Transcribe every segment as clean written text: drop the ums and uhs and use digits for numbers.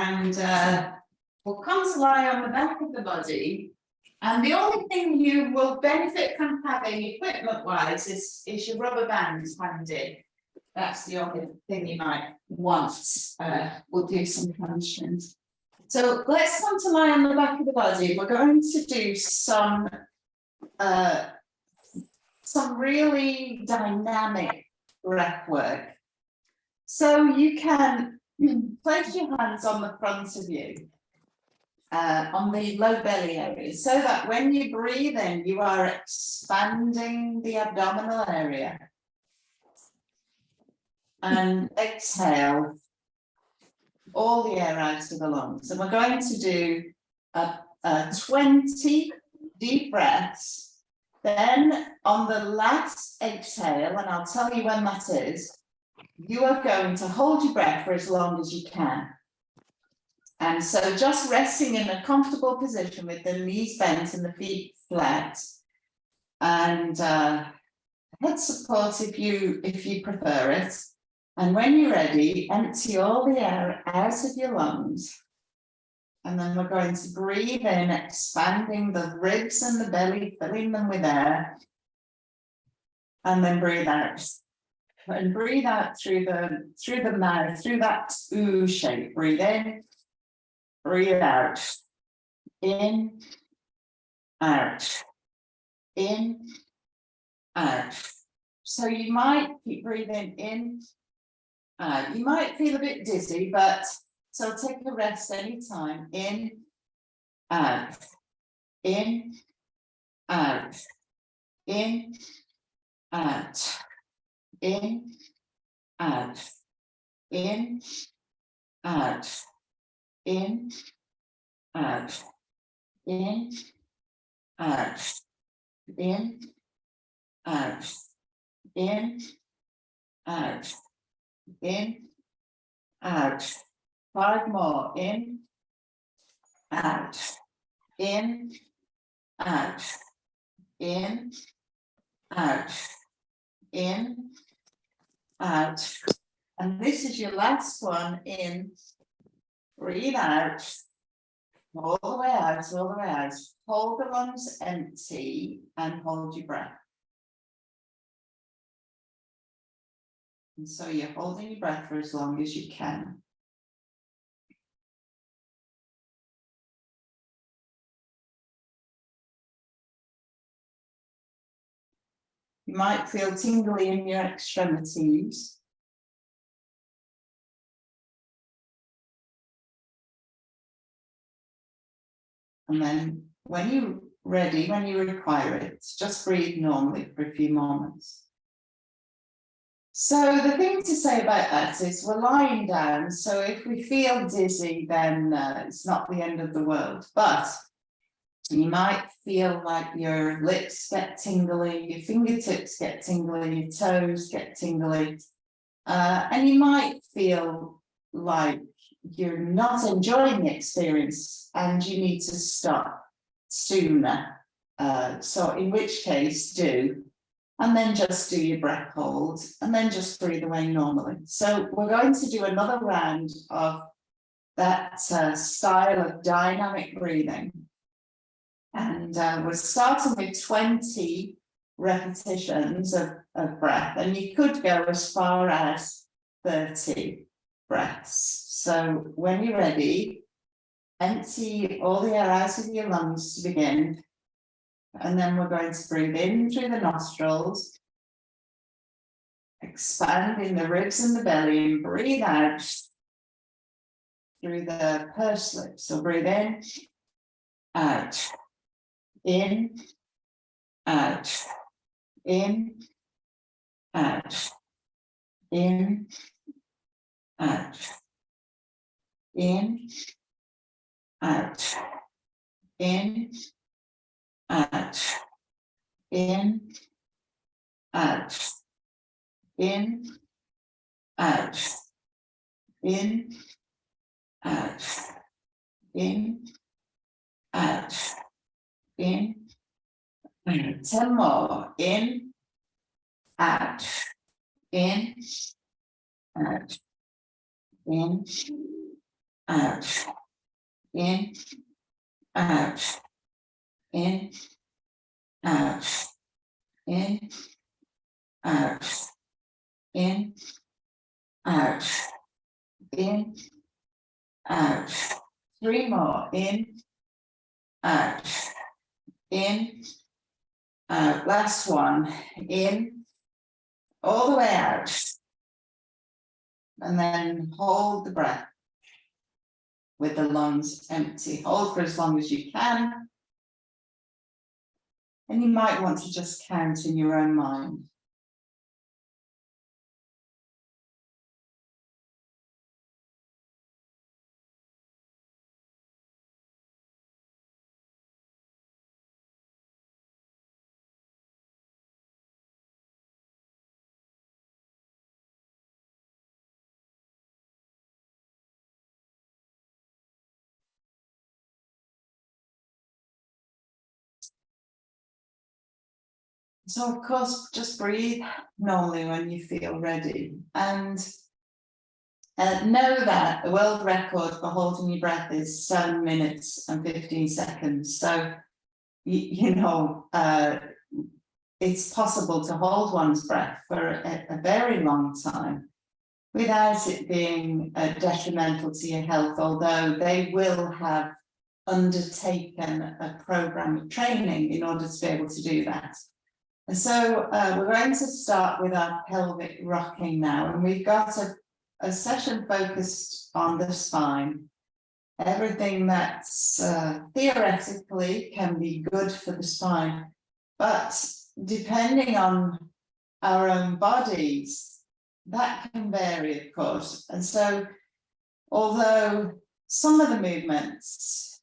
and will come to lie on the back of the body. And the only thing you will benefit from having equipment-wise is your rubber bands handy. That's the only thing you might want. We'll do some functions. So let's come to lie on the back of the body. We're going to do some really dynamic breath work. So you can place your hands on the front of you, on the low belly area, so that when you breathe in, you are expanding the abdominal area. And exhale all the air out of the lungs. And we're going to do 20 deep breaths. Then on the last exhale, and I'll tell you when that is, you are going to hold your breath for as long as you can. And so just resting in a comfortable position with the knees bent and the feet flat, and head support if you prefer it. And when you're ready, empty all the air out of your lungs. And then we're going to breathe in, expanding the ribs and the belly, filling them with air. And then breathe out. And breathe out through the mouth, through that ooh shape. Breathe in, breathe out. In, out. In, out. So you might keep breathing in. You might feel a bit dizzy, but so take a rest anytime. In, out, in, out, in, out, in, out, in, out, in, out, in, out, in, out, in, out. In, out. 5 more. In, out. In, out. In, out. In, out. And this is your last one. In, breathe out. All the way out, all the way out. Hold the lungs empty and hold your breath. And so you're holding your breath for as long as you can. You might feel tingly in your extremities. And then when you're ready, when you require it, just breathe normally for a few moments. So the thing to say about that is we're lying down, so if we feel dizzy, then it's not the end of the world. But you might feel like your lips get tingly, your fingertips get tingly, your toes get tingly, and you might feel like you're not enjoying the experience and you need to stop sooner. So in which case, do. And then just do your breath hold, and then just breathe away normally. So we're going to do another round of that style of dynamic breathing. And we're starting with 20 repetitions of breath, and you could go as far as 30 breaths. So when you're ready, empty all the air out of your lungs to begin. And then we're going to breathe in through the nostrils, expanding the ribs and the belly, and breathe out through the pursed lips. So breathe in, out, in, out, in, out, in, out, in, out, in, out, in, out, in, out, in, out, in, out, in, 10 more. In, out, in, out, in, out, in, out, in, out, in, out, in, out, in, out. 3 more, in, out, in, out. Last one, in, all the way out. And then hold the breath with the lungs empty. Hold for as long as you can. And you might want to just count in your own mind. So of course, just breathe normally when you feel ready. And know that the world record for holding your breath is 7 minutes and 15 seconds. So, it's possible to hold one's breath for a very long time without it being detrimental to your health, although they will have undertaken a program of training in order to be able to do that. And so we're going to start with our pelvic rocking now, and we've got a session focused on the spine. Everything that's theoretically can be good for the spine, but depending on our own bodies, that can vary, of course. And so, although some of the movements,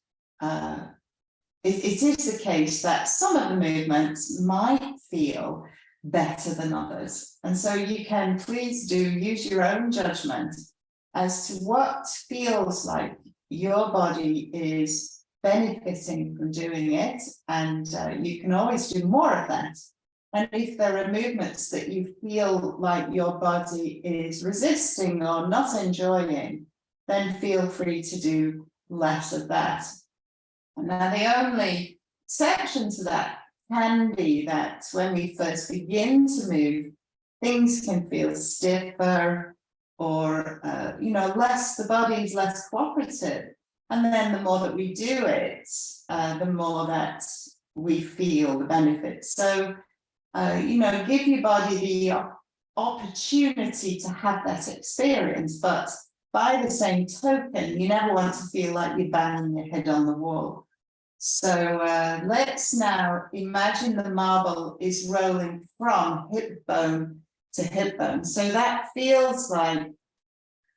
it is the case that some of the movements might feel better than others. And so you can please use your own judgment as to what feels like your body is benefiting from doing it. And you can always do more of that. And if there are movements that you feel like your body is resisting or not enjoying, then feel free to do less of that. And now the only exception to that can be that when we first begin to move, things can feel stiffer or, the body's less cooperative. And then the more that we do it, the more that we feel the benefits. So, give your body the opportunity to have that experience, but by the same token, you never want to feel like you're banging your head on the wall. So let's now imagine the marble is rolling from hip bone to hip bone. So that feels like,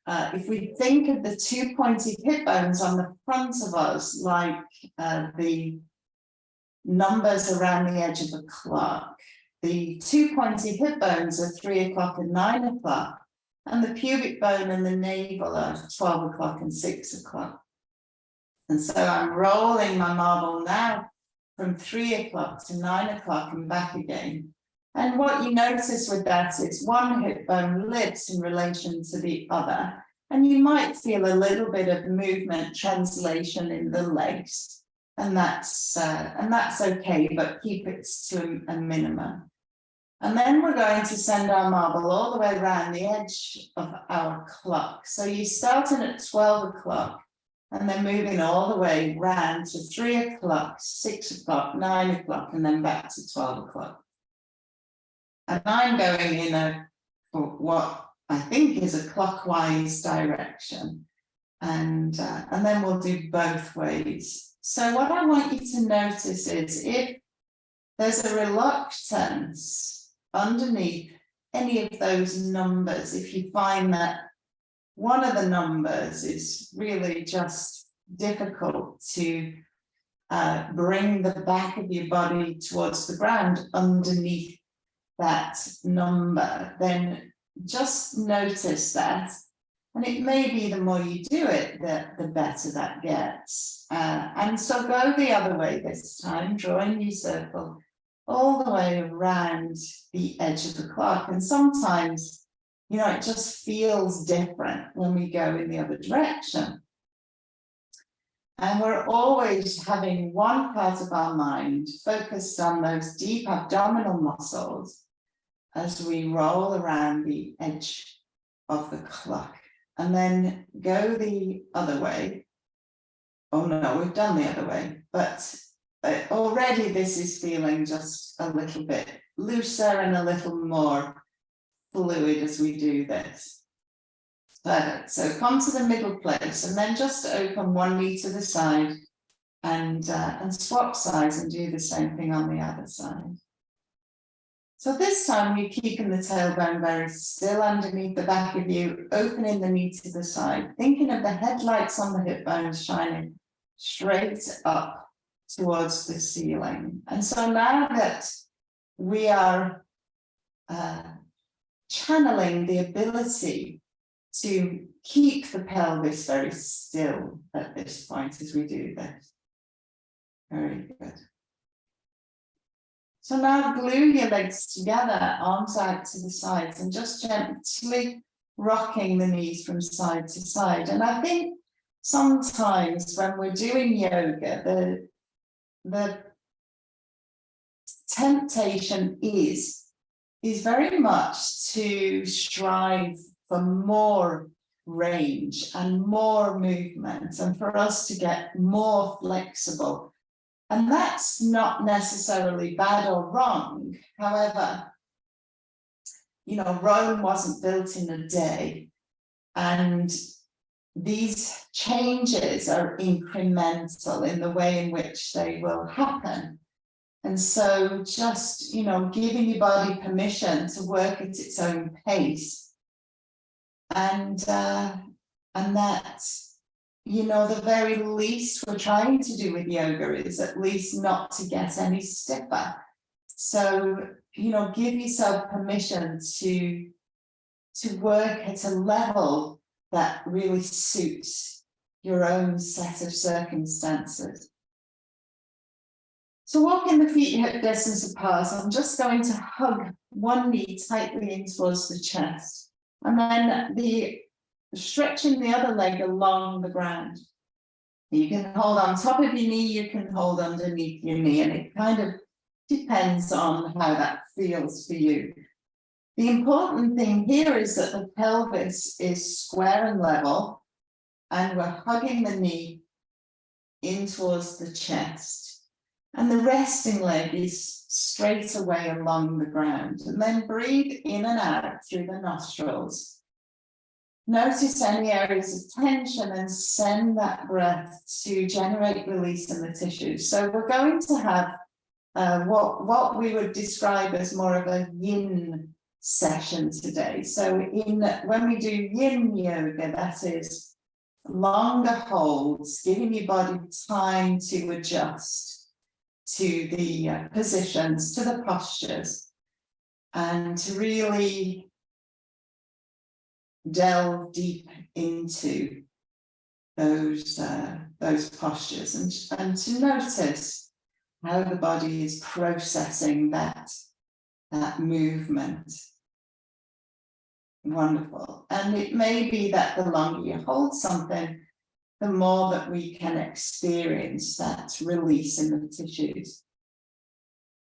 if we think of the 2 pointy hip bones on the front of us, like the numbers around the edge of a clock. The 2 pointy hip bones are 3 o'clock and 9 o'clock, and the pubic bone and the navel are 12 o'clock and 6 o'clock. And so I'm rolling my marble now from 3 o'clock to 9 o'clock and back again. And what you notice with that is one hip bone lifts in relation to the other, and you might feel a little bit of movement translation in the legs, and that's okay, but keep it to a minimum. And then we're going to send our marble all the way around the edge of our clock. So you're starting at 12 o'clock and then moving all the way round to 3 o'clock, 6 o'clock, 9 o'clock, and then back to 12 o'clock. And I'm going in what I think is a clockwise direction. And then we'll do both ways. So what I want you to notice is if there's a reluctance underneath any of those numbers, if you find that one of the numbers is really just difficult to bring the back of your body towards the ground underneath that number, then just notice that. And it may be the more you do it, the better that gets. And so go the other way this time, drawing your circle all the way around the edge of the clock. And sometimes, it just feels different when we go in the other direction. And we're always having one part of our mind focused on those deep abdominal muscles as we roll around the edge of the clock. And then go the other way. Oh no, we've done the other way, but already this is feeling just a little bit looser and a little more fluid as we do this. Perfect. So come to the middle place and then just open one knee to the side and swap sides and do the same thing on the other side. So this time you're keeping the tailbone very still underneath the back of you, opening the knee to the side, thinking of the headlights on the hip bones shining straight up towards the ceiling. And so now that we are channeling the ability to keep the pelvis very still at this point as we do this. Very good. So now glue your legs together, arms out to the sides, and just gently rocking the knees from side to side. And I think sometimes when we're doing yoga, the temptation is very much to strive for more range and more movement, and for us to get more flexible. And that's not necessarily bad or wrong. However, you know, Rome wasn't built in a day, and these changes are incremental in the way in which they will happen. And so just, you know, giving your body permission to work at its own pace. And that, you know, the very least we're trying to do with yoga is at least not to get any stiffer. So, you know, give yourself permission to work at a level that really suits your own set of circumstances. So walking the feet hip distance apart, I'm just going to hug one knee tightly in towards the chest. And then stretching the other leg along the ground. You can hold on top of your knee, you can hold underneath your knee, and it kind of depends on how that feels for you. The important thing here is that the pelvis is square and level, and we're hugging the knee in towards the chest. And the resting leg is straight away along the ground. And then breathe in and out through the nostrils. Notice any areas of tension and send that breath to generate release in the tissues. So we're going to have what we would describe as more of a yin session today. So when we do yin yoga, that is longer holds, giving your body time to adjust to the positions, to the postures, and to really delve deep into those postures, and to notice how the body is processing that movement. Wonderful. And it may be that the longer you hold something, the more that we can experience that release in the tissues.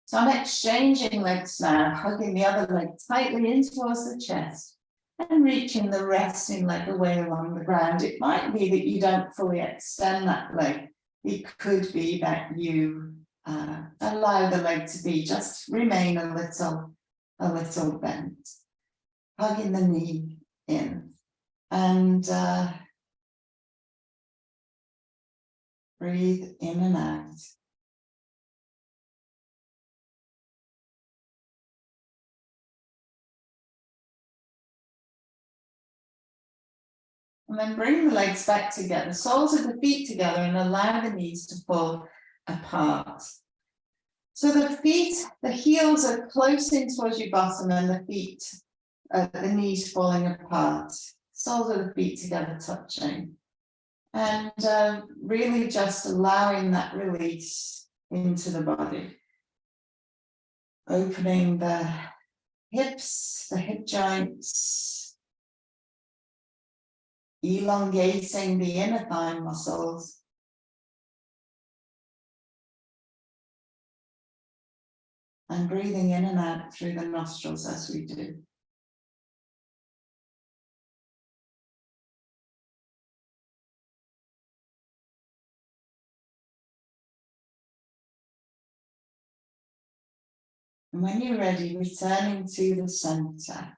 So I'm exchanging legs now, hugging the other leg tightly in towards the chest and reaching the resting leg away along the ground. It might be that you don't fully extend that leg. It could be that you allow the leg to be, just remain a little bent. Hugging the knee in, and breathe in and out. And then bring the legs back together, soles of the feet together, and allow the knees to fall apart. So the heels are close in towards your bottom, and the feet, the knees falling apart. Soles of the feet together touching. And really just allowing that release into the body. Opening the hips, the hip joints. Elongating the inner thigh muscles. And breathing in and out through the nostrils as we do. And when you're ready, returning to the center.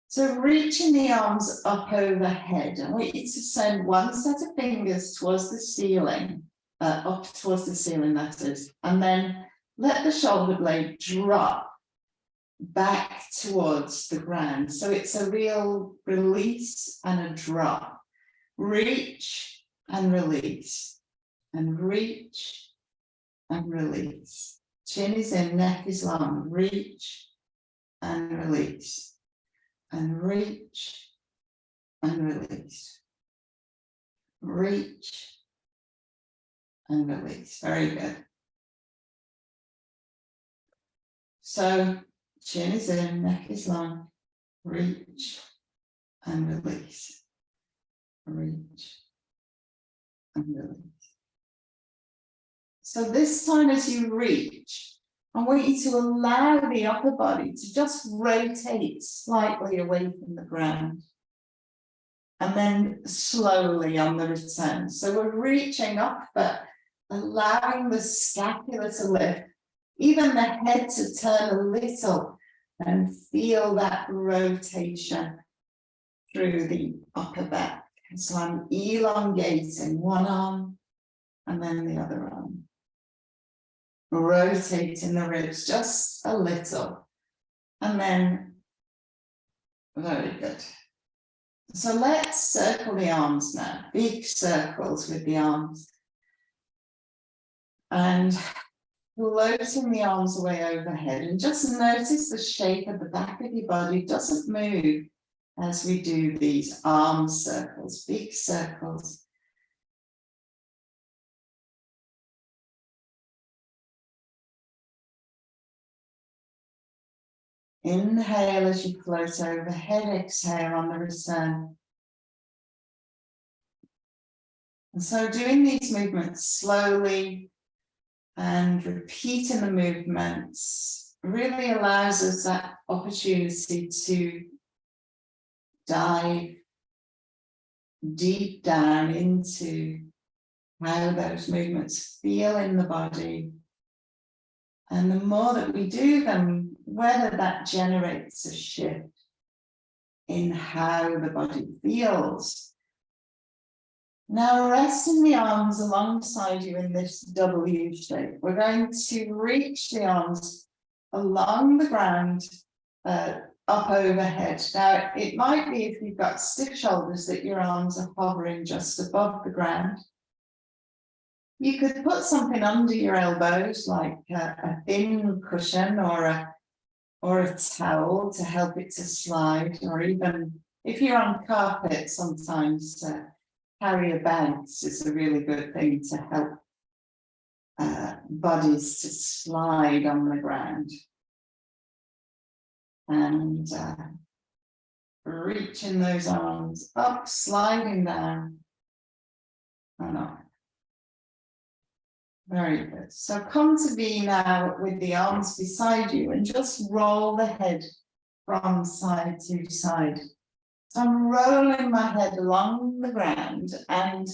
So reaching the arms up overhead. I want you to send one set of fingers towards the ceiling, up towards the ceiling, that is, and then let the shoulder blade drop back towards the ground. So it's a real release and a drop. Reach and release, and reach and release. Chin is in, neck is long. Reach and release, and reach and release. Reach and release. Very good. So chin is in, neck is long. Reach and release. Reach and release. So this time as you reach, I want you to allow the upper body to just rotate slightly away from the ground. And then slowly on the return. So we're reaching up, but allowing the scapula to lift, even the head to turn a little, and feel that rotation through the upper back. So I'm elongating one arm and then the other arm. Rotating the ribs just a little. And then, very good. So let's circle the arms now, big circles with the arms. And floating the arms away overhead, and just notice the shape of the back of your body doesn't move as we do these arm circles, big circles. Inhale as you float overhead, exhale on the return. And so doing these movements slowly and repeating the movements really allows us that opportunity to dive deep down into how those movements feel in the body. And the more that we do them, whether that generates a shift in how the body feels. Now resting the arms alongside you in this W shape. We're going to reach the arms along the ground, up overhead. Now it might be, if you've got stiff shoulders, that your arms are hovering just above the ground. You could put something under your elbows, like a thin cushion or a towel to help it to slide, or even if you're on carpet, sometimes carry a bounce is a really good thing to help bodies to slide on the ground. And reaching those arms up, sliding down and up. Very good. So come to be now with the arms beside you and just roll the head from side to side. So I'm rolling my head along the ground, and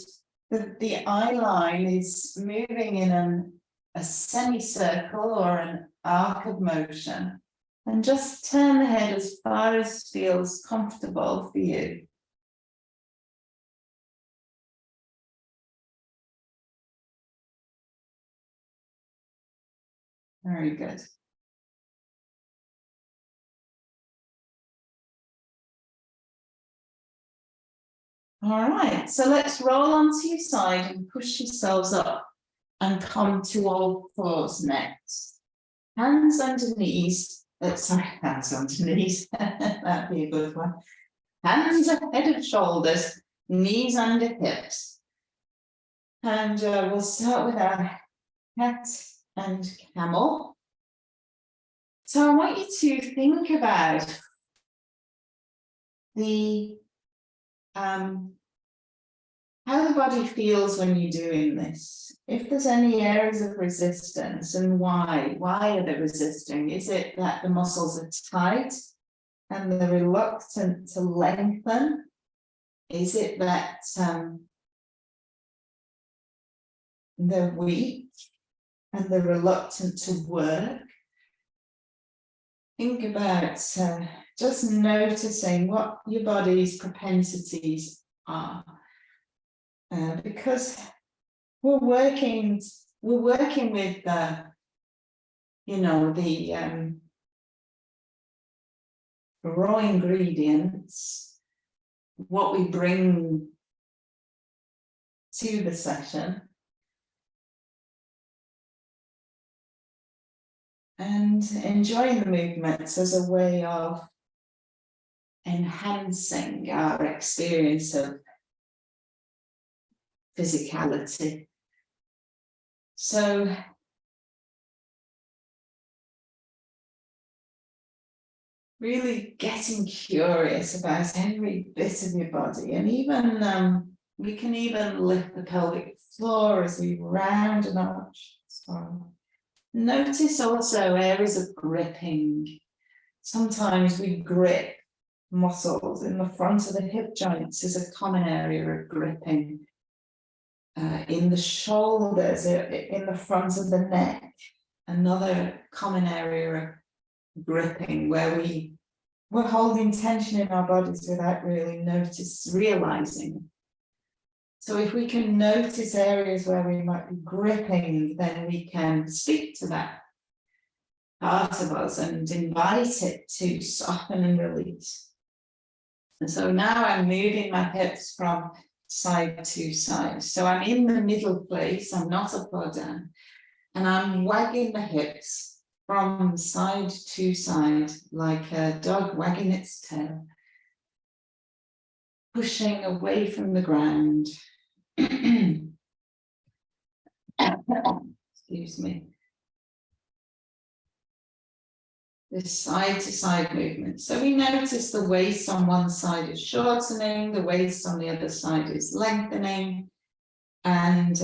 the eye line is moving in a semicircle or an arc of motion. And just turn the head as far as feels comfortable for you. Very good. All right, so let's roll onto your side and push yourselves up and come to all fours next. Hands under knees, hands under knees, that'd be a good one. Hands ahead of shoulders, knees under hips. And we'll start with our cat and camel. So I want you to think about the how the body feels when you're doing this. If there's any areas of resistance, and why are they resisting? Is it that the muscles are tight and they're reluctant to lengthen? Is it that they're weak and they're reluctant to work? Think about just noticing what your body's propensities are, because we're working with you know, the raw ingredients, what we bring to the session, and enjoying the movements as a way of enhancing our experience of physicality. So really getting curious about every bit of your body, and even we can even lift the pelvic floor as we round and arch. So notice also areas of gripping. Sometimes we grip muscles in the front of the hip joints is a common area of gripping. In the shoulders, in the front of the neck, another common area of gripping, where we're holding tension in our bodies without really realizing. So if we can notice areas where we might be gripping, then we can speak to that part of us and invite it to soften and release. And so now I'm moving my hips from side to side. So I'm in the middle place, I'm not up or down, and I'm wagging the hips from side to side like a dog wagging its tail, pushing away from the ground. Excuse me. This side to side movement. So we notice the waist on one side is shortening, the waist on the other side is lengthening, and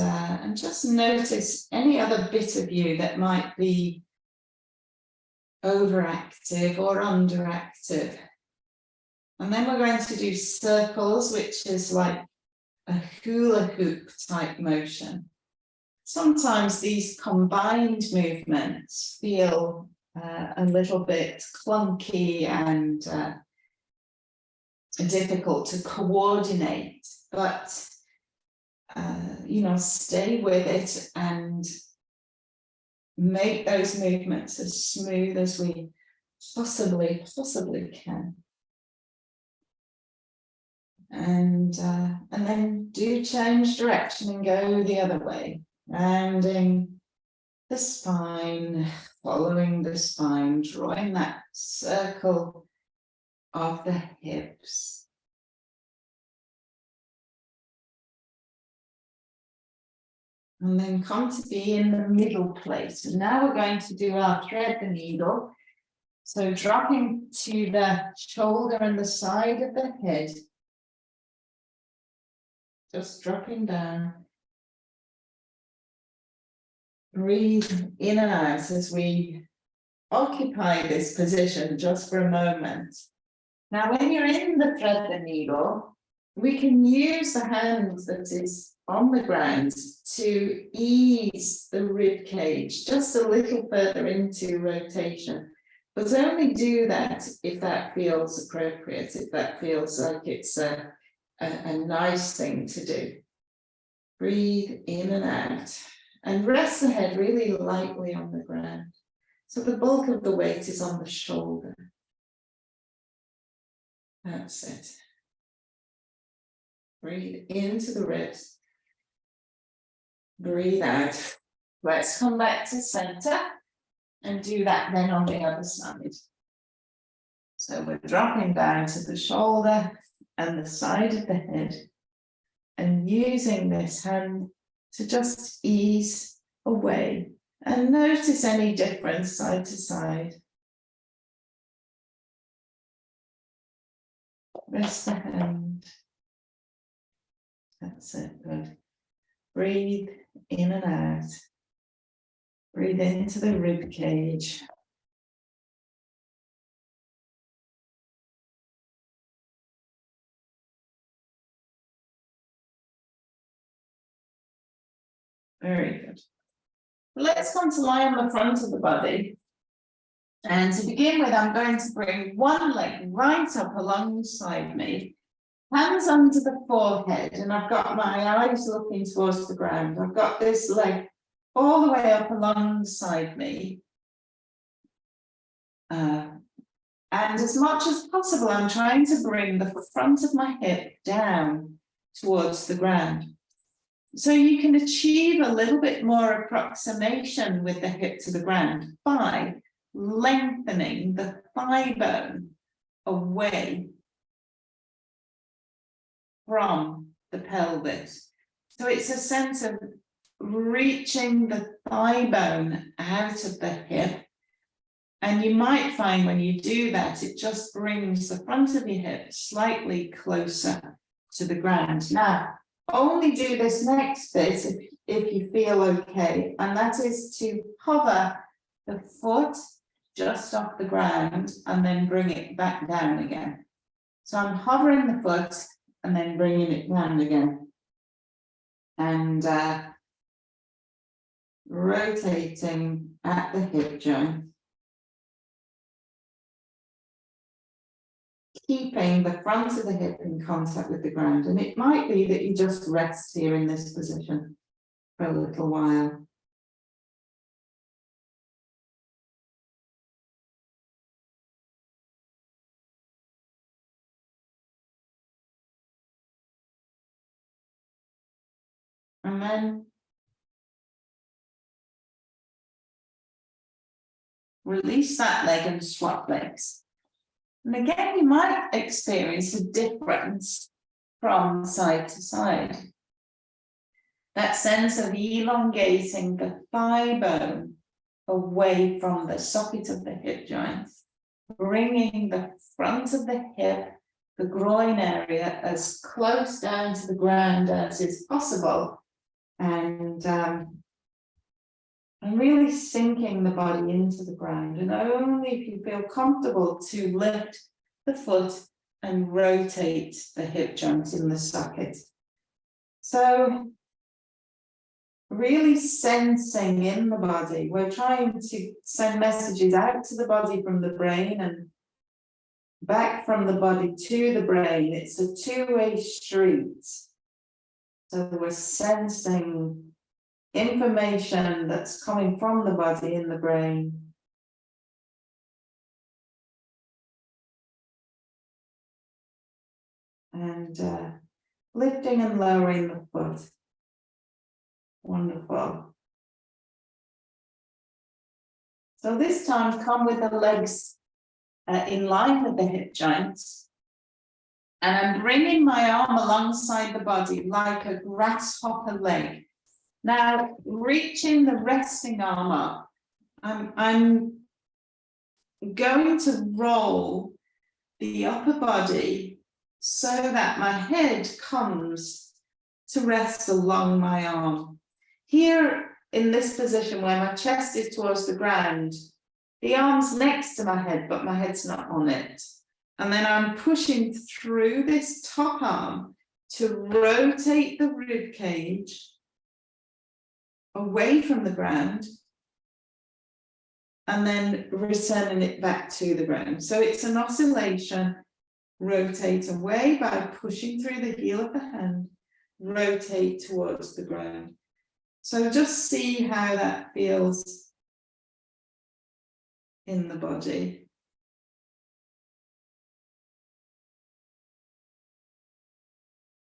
just notice any other bit of you that might be overactive or underactive. And then we're going to do circles, which is like a hula hoop type motion. Sometimes these combined movements feel a little bit clunky and difficult to coordinate, but you know, stay with it and make those movements as smooth as we possibly can. And then do change direction and go the other way, rounding the spine, following the spine, drawing that circle of the hips. And then come to be in the middle place. And now we're going to do our thread the needle. So dropping to the shoulder and the side of the head. Just dropping down. Breathe in and out as we occupy this position just for a moment. Now, when you're in the thread the needle, we can use the hand that is on the ground to ease the rib cage just a little further into rotation. But only do that if that feels appropriate, if that feels like it's a nice thing to do. Breathe in and out. And rest the head really lightly on the ground. So the bulk of the weight is on the shoulder. That's it. Breathe into the ribs. Breathe out. Let's come back to center and do that then on the other side. So we're dropping down to the shoulder and the side of the head and using this hand to just ease away and notice any difference side to side. Rest the hand. That's it, good. Breathe in and out. Breathe into the rib cage. Very good. Let's come to lie on the front of the body. And to begin with, I'm going to bring one leg right up alongside me, hands under the forehead, and I've got my eyes looking towards the ground. I've got this leg all the way up alongside me. And as much as possible, I'm trying to bring the front of my hip down towards the ground. So you can achieve a little bit more approximation with the hip to the ground by lengthening the thigh bone away from the pelvis. So it's a sense of reaching the thigh bone out of the hip. And you might find when you do that, it just brings the front of your hip slightly closer to the ground. Now, only do this next bit if you feel okay, and that is to hover the foot just off the ground and then bring it back down again. So I'm hovering the foot and then bringing it down again. And rotating at the hip joint. Keeping the front of the hip in contact with the ground. And it might be that you just rest here in this position for a little while. And then release that leg and swap legs. And again, you might experience a difference from side to side. That sense of elongating the thigh bone away from the socket of the hip joint, bringing the front of the hip, the groin area, as close down to the ground as is possible, and really sinking the body into the ground. And only if you feel comfortable to lift the foot and rotate the hip joint in the socket. So really sensing in the body. We're trying to send messages out to the body from the brain and back from the body to the brain. It's a two-way street. So we're sensing information that's coming from the body in the brain. And lifting and lowering the foot. Wonderful. So this time come with the legs in line with the hip joints. And I'm bringing my arm alongside the body like a grasshopper leg. Now, reaching the resting arm up, I'm going to roll the upper body so that my head comes to rest along my arm. Here in this position where my chest is towards the ground, the arm's next to my head, but my head's not on it. And then I'm pushing through this top arm to rotate the rib cage away from the ground and then returning it back to the ground. So it's an oscillation, rotate away by pushing through the heel of the hand, rotate towards the ground. So just see how that feels in the body.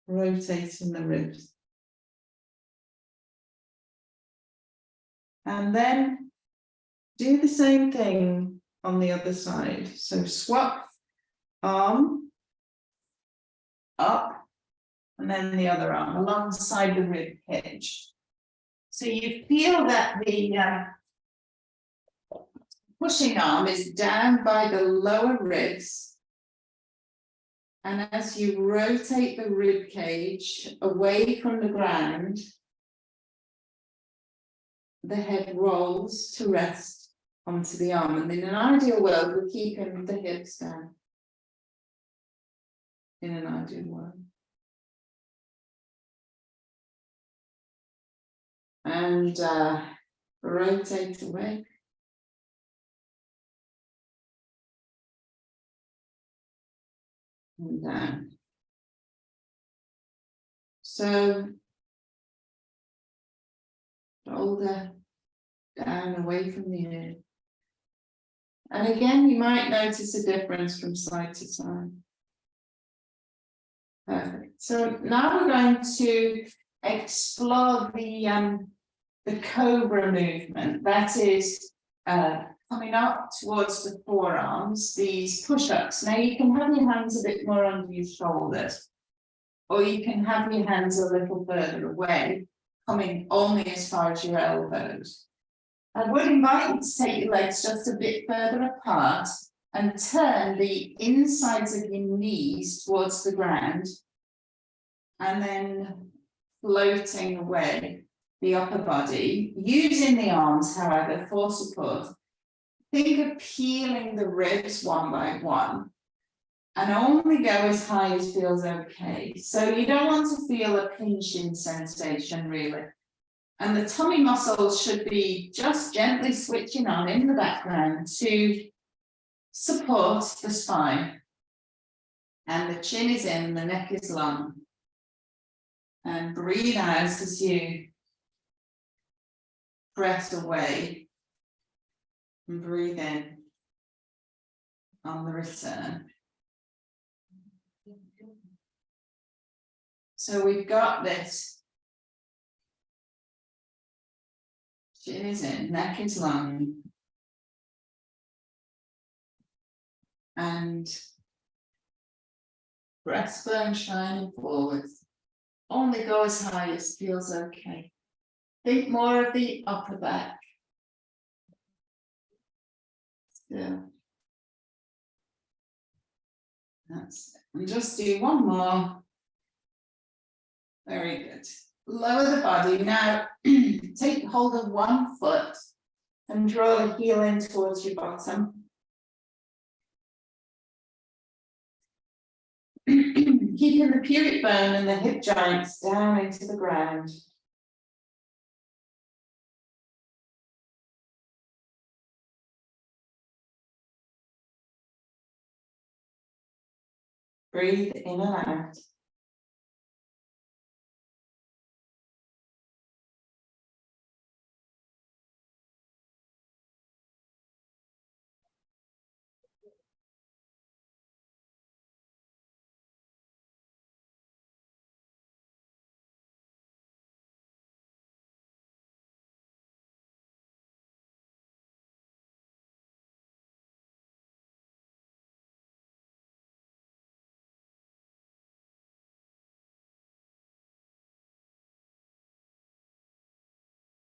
Rotating the ribs. And then do the same thing on the other side. So swap arm up and then the other arm alongside the rib cage. So you feel that the pushing arm is down by the lower ribs And as you rotate the rib cage away from the ground, the head rolls to rest onto the arm. And in an ideal world, we're keeping the hips down. In an ideal world. And rotate away. And down. So, shoulder down away from the ear. And again, you might notice a difference from side to side. Perfect. So now we're going to explore the cobra movement. That is coming up towards the forearms, these push-ups. Now you can have your hands a bit more under your shoulders, or you can have your hands a little further away, coming only as far as your elbows. I would invite you to take your legs just a bit further apart and turn the insides of your knees towards the ground, and then floating away the upper body, using the arms, however, for support. Think of peeling the ribs one by one, and only go as high as feels okay. So you don't want to feel a pinching sensation, really. And the tummy muscles should be just gently switching on in the background to support the spine. And the chin is in, the neck is long. And breathe out as you press away. And breathe in on the return. So we've got this. Chin is in, neck is long. And breastbone shining forwards. Only go as high as feels okay. Think more of the upper back. Still. That's it. And just do one more. Very good. Lower the body. Now take hold of one foot and draw the heel in towards your bottom. Keeping the pubic bone and the hip joints down into the ground. Breathe in and out.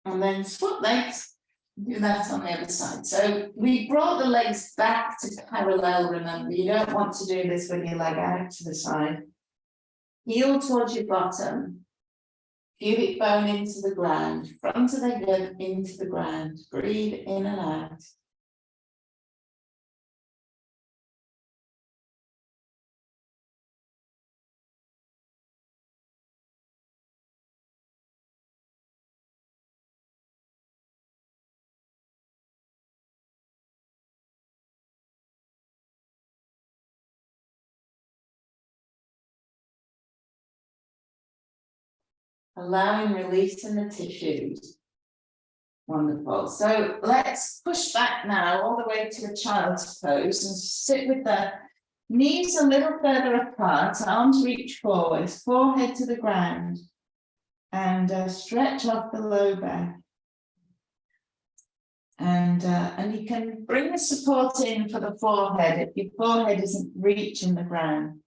And then swap legs, do that on the other side. So we brought the legs back to parallel, remember, you don't want to do this with your leg out to the side. Heel towards your bottom, pubic bone into the ground, front of the hip into the ground, breathe in and out. Allowing release in the tissues. Wonderful. So let's push back now all the way to a child's pose and sit with the knees a little further apart, arms reach forwards, forehead to the ground, and stretch off the low back. And you can bring the support in for the forehead if your forehead isn't reaching the ground.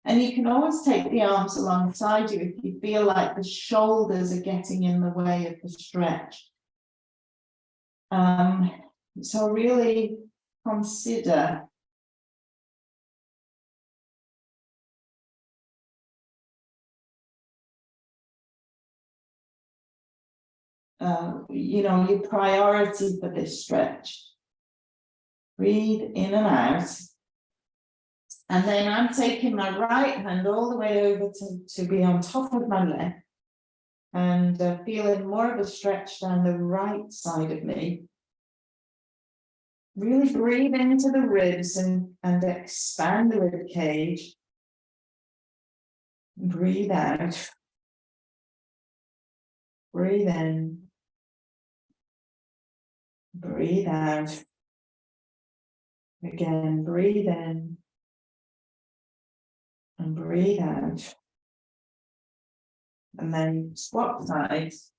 And you can always take the arms alongside you if you feel like the shoulders are getting in the way of the stretch. So really consider you know, your priority for this stretch. Breathe in and out. And then I'm taking my right hand all the way over to be on top of my leg and feeling more of a stretch down the right side of me. Really breathe into the ribs and expand the rib cage. Breathe out. Breathe in. Breathe out. Again, breathe in. And breathe out. And then swap sides.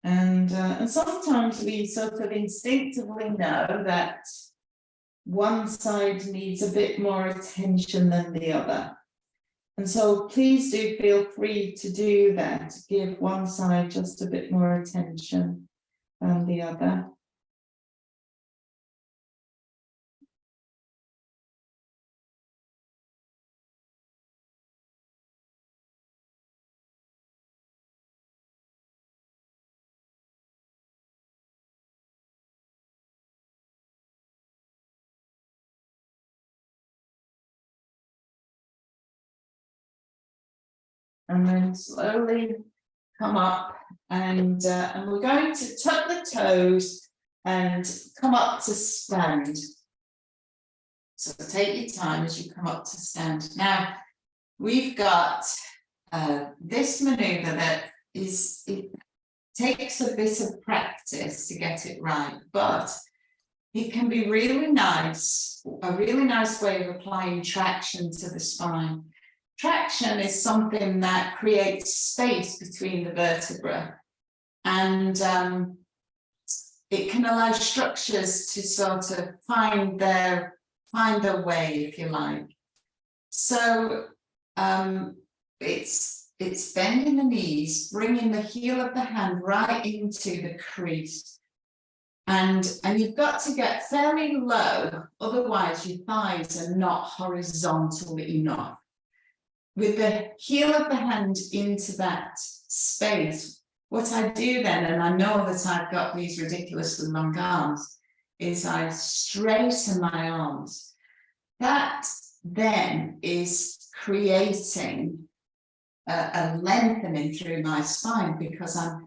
And sometimes we sort of instinctively know that one side needs a bit more attention than the other. And so please do feel free to do that. Give one side just a bit more attention than the other. And then slowly come up and we're going to tuck the toes and come up to stand. So take your time as you come up to stand. Now, we've got this maneuver that it takes a bit of practice to get it right, but it can be really nice, a really nice way of applying traction to the spine. Traction is something that creates space between the vertebrae, and it can allow structures to sort of find their way, if you like. So it's bending the knees, bringing the heel of the hand right into the crease. And you've got to get fairly low, otherwise your thighs are not horizontal enough. With the heel of the hand into that space, what I do then, and I know that I've got these ridiculously long arms, is I straighten my arms. That then is creating a lengthening through my spine because I'm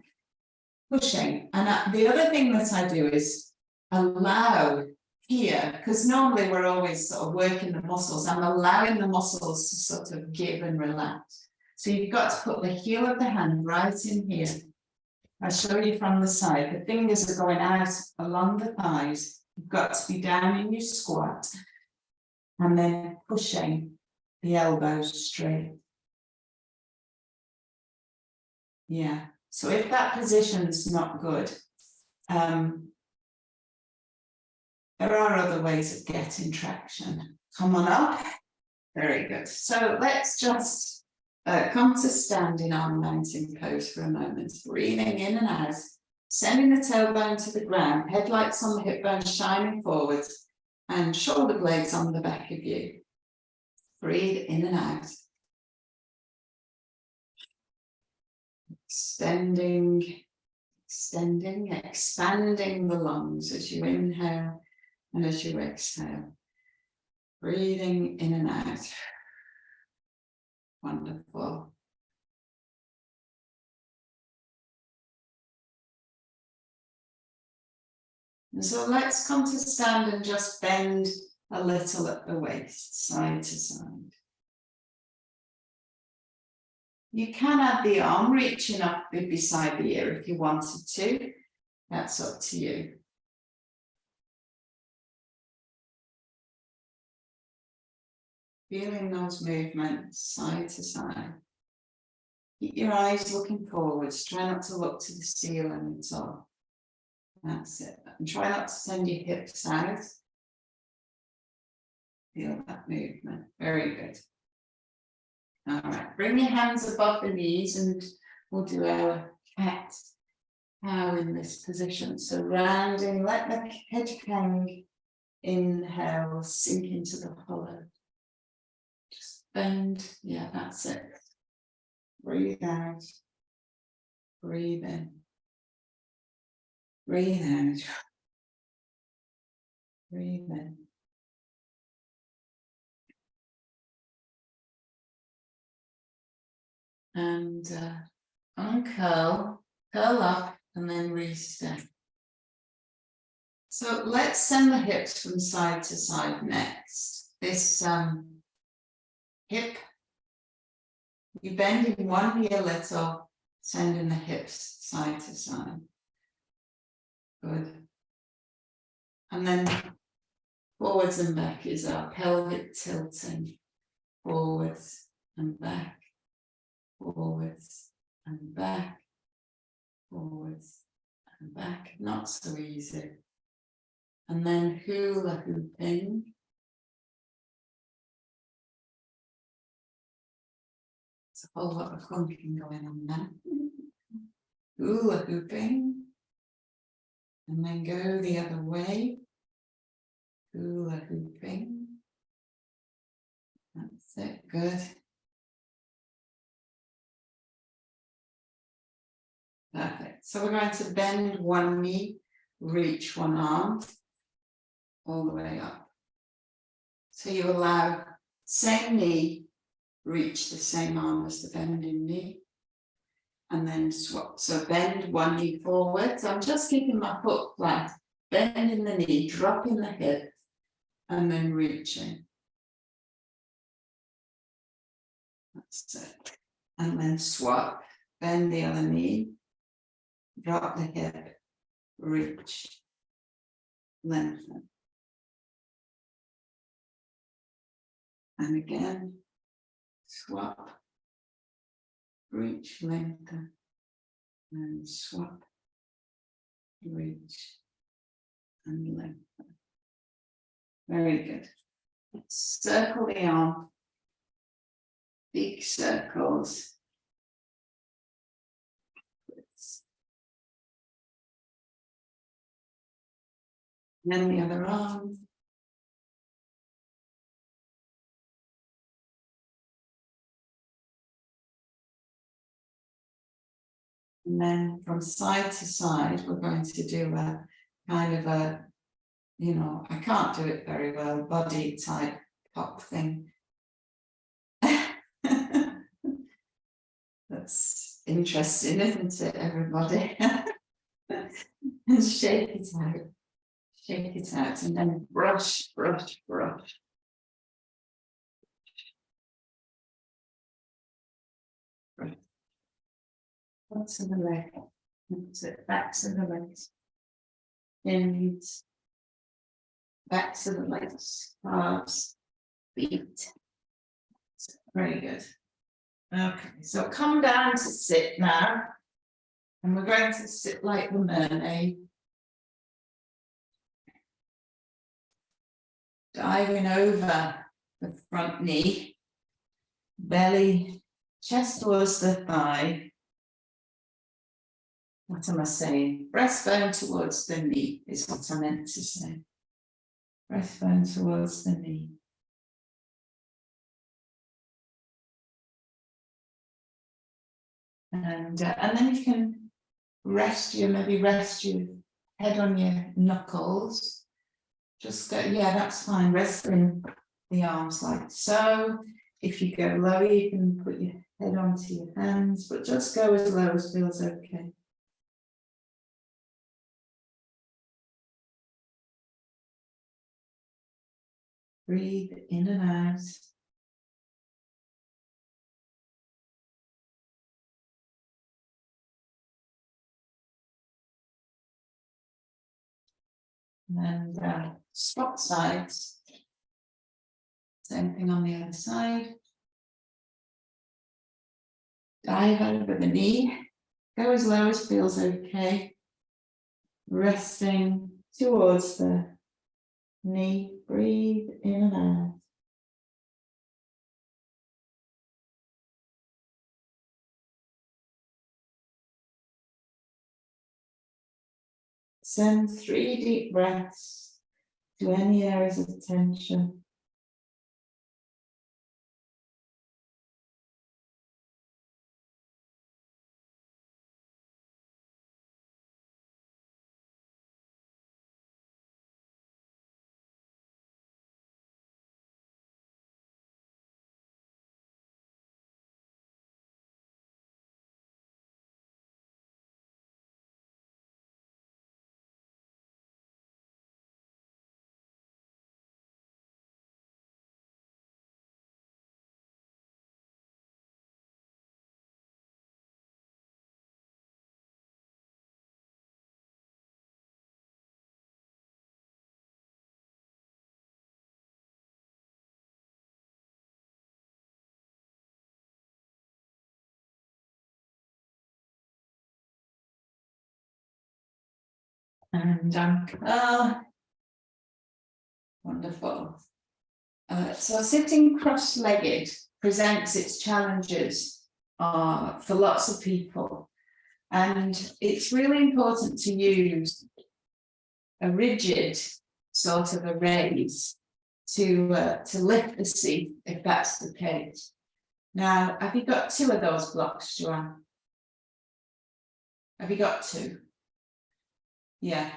pushing. And the other thing that I do is allow here, because normally we're always sort of working the muscles. I'm allowing the muscles to sort of give and relax. So you've got to put the heel of the hand right in here. I'll show you from the side. The fingers are going out along the thighs. You've got to be down in your squat and then pushing the elbows straight. Yeah. So if that position's not good, there are other ways of getting traction. Come on up. Very good. So let's just come to standing arm mountain pose for a moment. Breathing in and out, sending the tailbone to the ground, headlights on the hip bones shining forwards, and shoulder blades on the back of you. Breathe in and out. Extending, expanding the lungs as you inhale and as you exhale. Breathing in and out. Wonderful. And so let's come to stand and just bend a little at the waist, side to side. You can have the arm reaching up beside the ear if you wanted to. That's up to you. Feeling those movements side to side. Keep your eyes looking forwards. Try not to look to the ceiling at all. That's it. And try not to send your hips out. Feel that movement. Very good. All right. Bring your hands above the knees and we'll do our cat cow in this position. So rounding, let the head hang. Inhale, sink into the hollow. Just bend. Yeah, that's it. Breathe out. Breathe in. Breathe out. Breathe in. And uncurl, curl up, and then re-step. So let's send the hips from side to side next. This hip, you bend in one knee a little, sending the hips side to side. Good. And then forwards and back is our pelvic tilting. Forwards and back. Forwards and back. Forwards and back. Not so easy. And then hula hooping. There's a whole lot of clunking going on there. Hula hooping. And then go the other way. Hula hooping. That's it, good. Perfect. So we're going to bend one knee, reach one arm, all the way up. So you allow same knee, reach the same arm as the bending knee, and then swap. So bend one knee forward. So I'm just keeping my foot flat, bending the knee, dropping the hip, and then reaching. That's it. And then swap, bend the other knee, drop the hip, reach, lengthen. And again, swap, reach, lengthen, and swap, reach, and lengthen. Very good. Circle the arm, big circles. And then the other arm. And then from side to side, we're going to do a kind of a, you know, I can't do it very well, body type pop thing. That's interesting, isn't it, everybody? And shake it out. Shake it out, and then brush, brush, brush. Brush. Up to the leg. That's it. Back to the legs. And back to the legs. Calves. Feet. Very good. Okay, so come down to sit now. And we're going to sit like the mermaid. Diving over the front knee. Belly, chest towards the thigh. What am I saying? Breastbone towards the knee is what I meant to say. Breastbone towards the knee. And then you can maybe rest your head on your knuckles. Just go, yeah, that's fine. Resting the arms like so. If you go lower, you can put your head onto your hands, but just go as low as feels okay. Breathe in and out. And swap sides. Same thing on the other side. Dive over the knee. Go as low as feels okay. Resting towards the knee. Breathe in and out. Send 3 deep breaths to any areas of tension. And wonderful. So sitting cross-legged presents its challenges for lots of people. And it's really important to use a rigid sort of a raise to lift the seat, if that's the case. Now, have you got two of those blocks, Joanne? Have you got two? Yeah.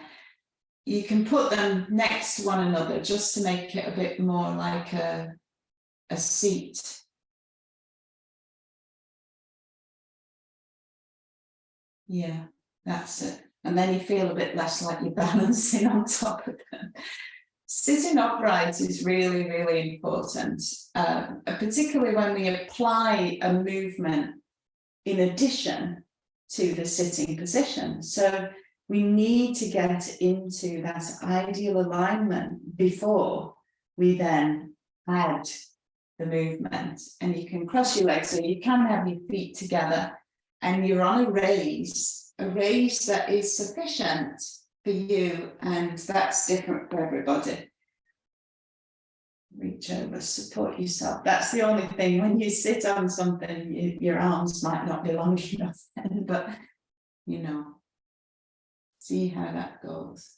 You can put them next to one another just to make it a bit more like a seat. Yeah, that's it. And then you feel a bit less like you're balancing on top of them. Sitting upright is really, really important, particularly when we apply a movement in addition to the sitting position. So we need to get into that ideal alignment before we then add the movement. And you can cross your legs, so you can have your feet together, and you're on a raise that is sufficient for you, and that's different for everybody. Reach over, support yourself. That's the only thing. When you sit on something, your arms might not be long enough, but you know, see how that goes.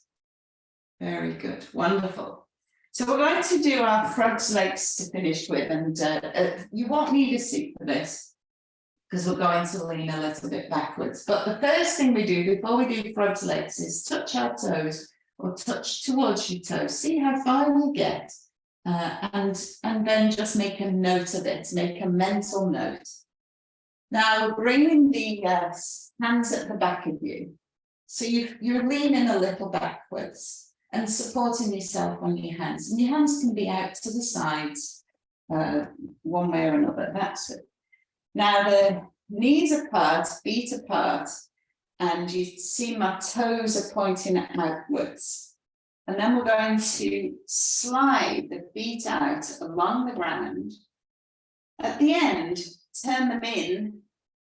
Very good, wonderful. So we're going to do our frog's legs to finish with, and you won't need a seat for this because we're going to lean a little bit backwards. But the first thing we do before we do frog's legs is touch our toes or touch towards your toes. See how far you get, and then just make a note of it, make a mental note. Now, bringing the hands at the back of you. So you're leaning a little backwards and supporting yourself on your hands. And your hands can be out to the sides, one way or another. That's it. Now the knees apart, feet apart, and you see my toes are pointing outwards. And then we're going to slide the feet out along the ground. At the end, turn them in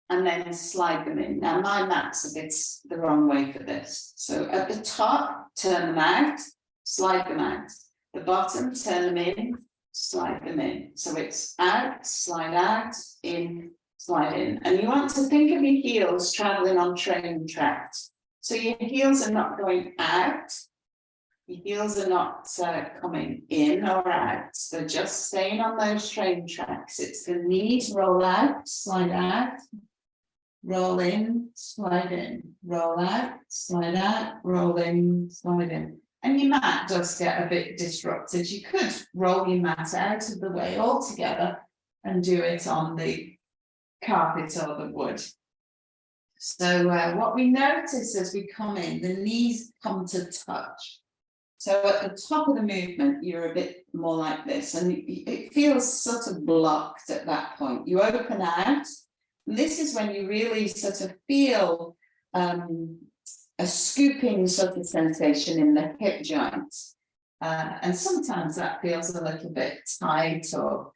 and then slide them in. Now my mat's a bit the wrong way for this. So at the top, turn them out, slide them out. The bottom, turn them in, slide them in. So it's out, in, slide in. And you want to think of your heels traveling on train tracks. So your heels are not going out. Your heels are not coming in or out. They're just staying on those train tracks. It's the knees roll out, roll in, slide in, roll out, slide out, roll in, slide in. And your mat does get a bit disrupted. You could roll your mat out of the way altogether and do it on the carpet or the wood. So what we notice as we come in, the knees come to touch. So at the top of the movement, you're a bit more like this, and it feels sort of blocked at that point. You open out, and this is when you really sort of feel a scooping sort of sensation in the hip joints. And sometimes that feels a little bit tight or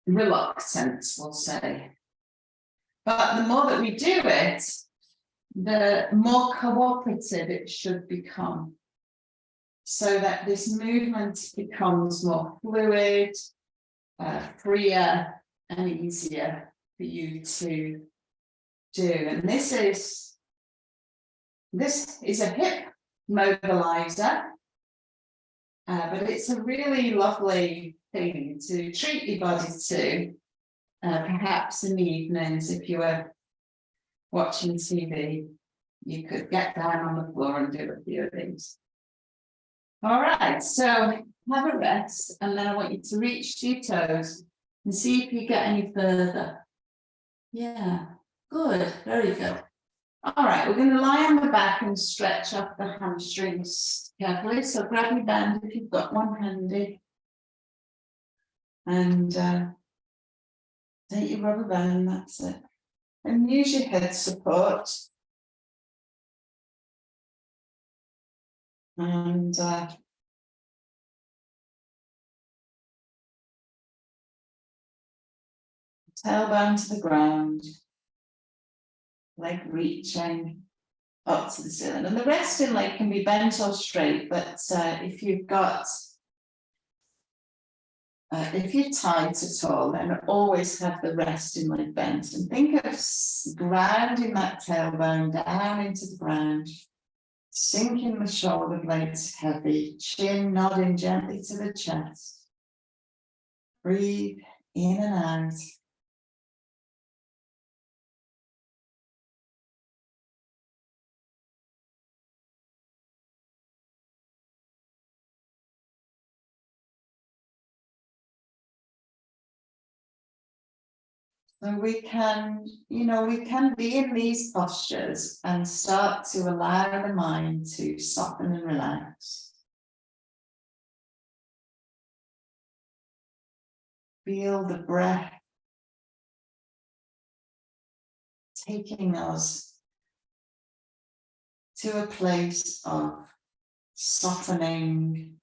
reluctant, we'll say. But the more that we do it, the more cooperative it should become, so that this movement becomes more fluid, freer and easier for you to do. And this is a hip mobilizer, but it's a really lovely thing to treat your body to, perhaps in the evenings if you were watching TV, you could get down on the floor and do a few of these. All right, so have a rest, and then I want you to reach to your toes and see if you get any further. Yeah, good, very good. All right, we're going to lie on the back and stretch up the hamstrings carefully. So grab your band if you've got one handy, and take your rubber band, that's it. And use your head support. And tailbone to the ground, leg reaching. up to the ceiling. And the resting leg can be bent or straight, but if you're tight at all, then always have the resting leg bent. And think of grounding that tailbone down into the ground, sinking the shoulder blades heavy, chin nodding gently to the chest. Breathe in and out. So we can be in these postures and start to allow the mind to soften and relax. Feel the breath taking us to a place of softening,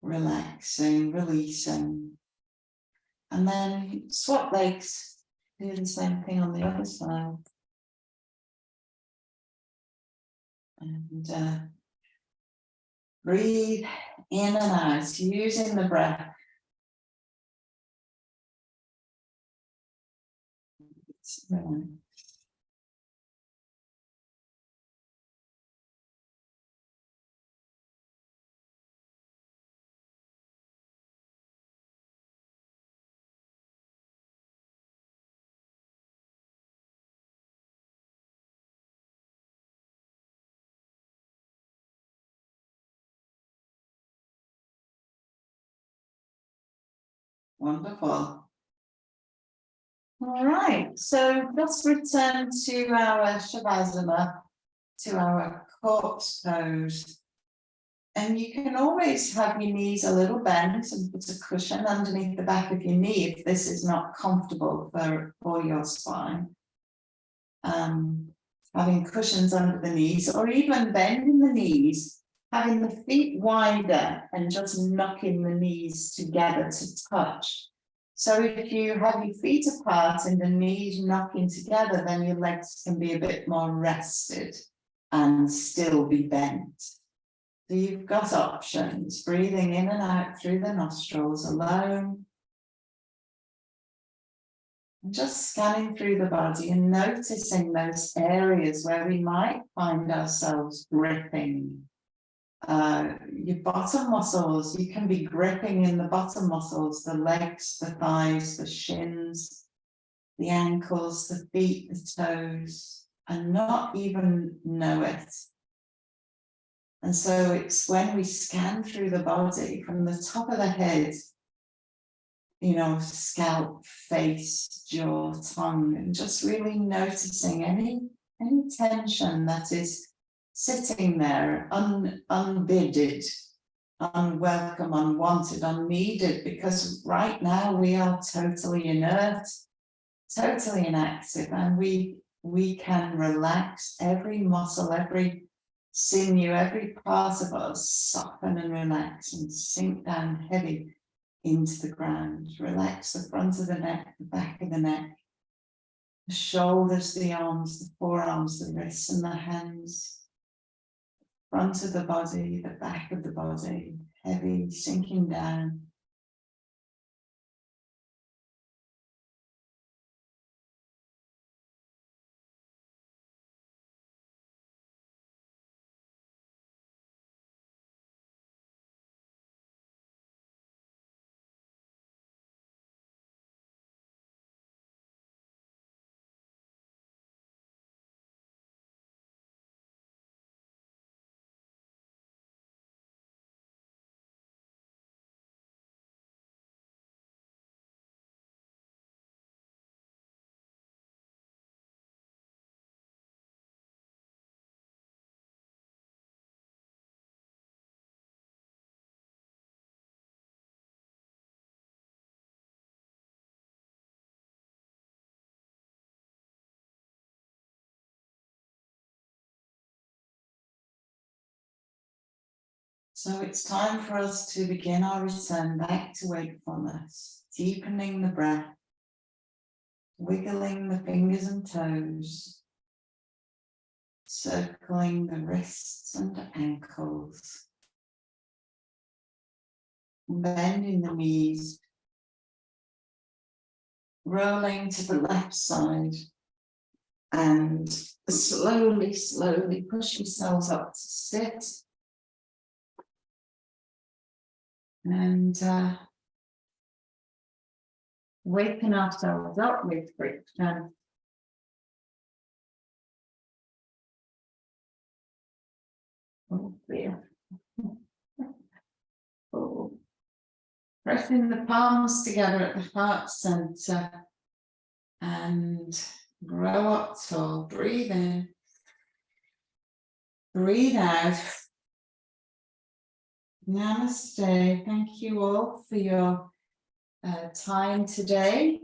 relaxing, releasing. And then swap legs, do the same thing on the other side. And breathe in and out, using the breath. Wonderful. All right, so let's return to our Shavasana, to our corpse pose. And you can always have your knees a little bent and put a cushion underneath the back of your knee if this is not comfortable for your spine. Having cushions under the knees, or even bending the knees, having the feet wider and just knocking the knees together to touch. So if you have your feet apart and the knees knocking together, then your legs can be a bit more rested and still be bent. So you've got options, breathing in and out through the nostrils alone. And just scanning through the body and noticing those areas where we might find ourselves gripping. Your bottom muscles, you can be gripping in the bottom muscles, the legs, the thighs, the shins, the ankles, the feet, the toes, and not even know it. And so it's when we scan through the body from the top of the head, scalp, face, jaw, tongue, and just really noticing any tension that is sitting there, unbidded, unwelcome, unwanted, unneeded, because right now we are totally inert, totally inactive, and we can relax every muscle, every sinew, every part of us, soften and relax and sink down heavy into the ground. Relax the front of the neck, the back of the neck, the shoulders, the arms, the forearms, the wrists and the hands, front of the body, the back of the body, heavy, sinking down. So it's time for us to begin our return back to wakefulness, deepening the breath, wiggling the fingers and toes, circling the wrists and ankles, bending the knees, rolling to the left side, and slowly, slowly push yourselves up to sit. And waking ourselves up with friction. Oh dear. Oh. Pressing the palms together at the heart center and grow up tall. Breathe in. Breathe out. Namaste. Thank you all for your time today.